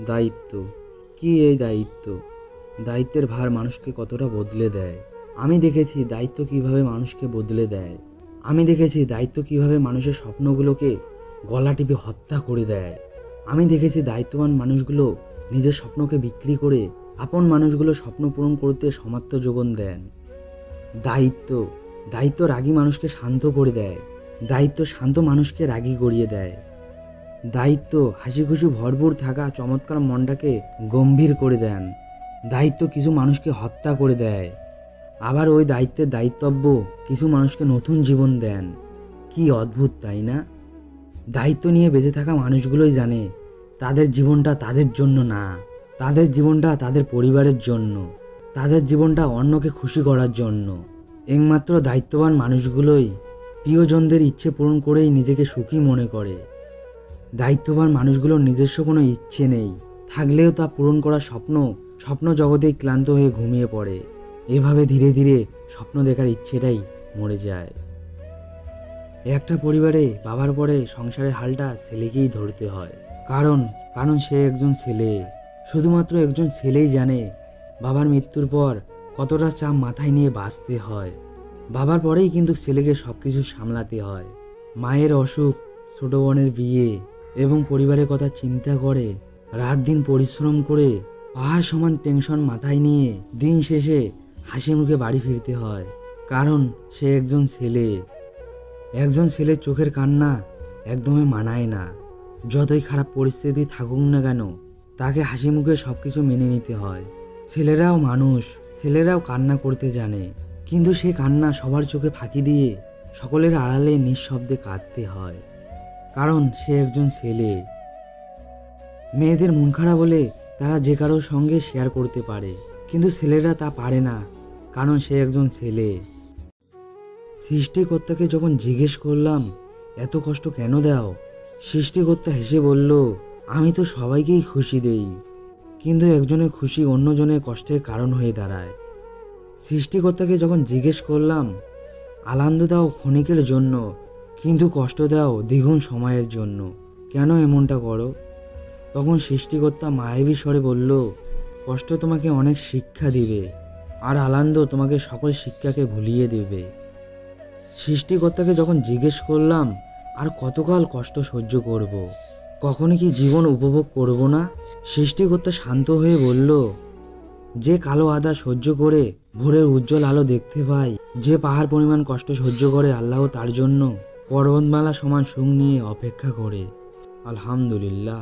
দায়িত্ব কি? এই দায়িত্ব, দায়িত্বের ভার মানুষকে কতটা বদলে দেয়। আমি দেখেছি দায়িত্ব কিভাবে মানুষকে বদলে দেয়। আমি দেখেছি দায়িত্ব কিভাবে মানুষের স্বপ্নগুলোকে গলা টিপে হত্যা করে দেয়। আমি দেখেছি দায়িত্ববান মানুষগুলো নিজের স্বপ্নকে বিক্রি করে আপন মানুষগুলো স্বপ্ন পূরণ করতে সমাত্র যোগান দেন। দায়িত্ব দায়িত্ব রাগী মানুষকে শান্ত করে দেয়। দায়িত্ব শান্ত মানুষকে রাগী করিয়ে দেয়। দায়িত্ব হাসি খুশি ভরপুর থাকা চমৎকার মনটাকে গম্ভীর করে দেন। দায়িত্ব কিছু মানুষকে হত্যা করে দেয়, আবার ওই দায়িত্বের দায়িত্বব্য কিছু মানুষকে নতুন জীবন দেন। কি অদ্ভুত, তাই না? দায়িত্ব নিয়ে বেঁচে থাকা মানুষগুলোই জানে তাদের জীবনটা তাদের জন্য না, তাদের জীবনটা তাদের পরিবারের জন্য, তাদের জীবনটা অন্যকে খুশি করার জন্য। একমাত্র দায়িত্ববান মানুষগুলোই প্রিয়জনদের ইচ্ছে পূরণ করেই নিজেকে সুখী মনে করে। দায়িত্ববান মানুষগুলোর নিজস্ব কোনো ইচ্ছে নেই, থাকলেও তা পূরণ করার স্বপ্ন জগতেই ক্লান্ত হয়ে ঘুমিয়ে পড়ে। এভাবে ধীরে ধীরে স্বপ্ন দেখার ইচ্ছেটাই মরে যায়। একটা পরিবারে বাবার পরে সংসারের হালটা ছেলেকেই ধরতে হয়, কারণ কারণ সে একজন ছেলে। শুধুমাত্র একজন ছেলেই জানে বাবার মৃত্যুর পর কতটা চাপ মাথায় নিয়ে বাঁচতে হয়। বাবার পরেই কিন্তু ছেলেকে সব কিছু সামলাতে হয়। মায়ের অসুখ, ছোট বোনের বিয়ে এবং পরিবারের কথা চিন্তা করে রাত দিন পরিশ্রম করে পাহাড় সমান টেনশন মাথায় নিয়ে দিন শেষে হাসি মুখে বাড়ি ফিরতে হয়, কারণ সে একজন ছেলে। একজন ছেলের চোখের কান্না একদমই মানায় না। যতই খারাপ পরিস্থিতি থাকুক না কেন, তাকে হাসি মুখে সবকিছু মেনে নিতে হয়। ছেলেরাও মানুষ, ছেলেরাও কান্না করতে জানে, কিন্তু সে কান্না সবার চোখে ফাঁকি দিয়ে সকলের আড়ালে নিঃশব্দে কাঁদতে হয়, কারণ সে একজন ছেলে। মেয়েদের মন খারাপ হলে তারা যে কারোর সঙ্গে শেয়ার করতে পারে, কিন্তু ছেলেরা তা পারে না, কারণ সে একজন ছেলে। সৃষ্টিকর্তাকে যখন জিজ্ঞেস করলাম এত কষ্ট কেন দাও, সৃষ্টিকর্তা হেসে বলল, আমি তো সবাইকেই খুশি দেই, কিন্তু একজনের খুশি অন্যজনের কষ্টের কারণ হয়ে দাঁড়ায়। সৃষ্টিকর্তাকে যখন জিজ্ঞেস করলাম আনন্দ দাও ক্ষণিকের জন্য, কিন্তু কষ্ট দাও দ্বিগুণ সময়ের জন্য, কেন এমনটা করো? তখন সৃষ্টিকর্তা মায়াবী স্বরে বলল, কষ্ট তোমাকে অনেক শিক্ষা দিবে, আর আনন্দ তোমাকে সকল শিক্ষাকে ভুলিয়ে দেবে। সৃষ্টিকর্তাকে যখন জিজ্ঞেস করলাম আর কতকাল কষ্ট সহ্য করব, কখনো কি জীবন উপভোগ করব না, সৃষ্টিকর্তা শান্ত হয়ে বলল, যে কালো আধা সহ্য করে ভোরের উজ্জ্বল আলো দেখতে পায়, যে পাহাড় পরিমাণ কষ্ট সহ্য করে আল্লাহ তার জন্য পর্বতমালা সমান সুখ নিয়ে অপেক্ষা করে। আলহামদুলিল্লাহ।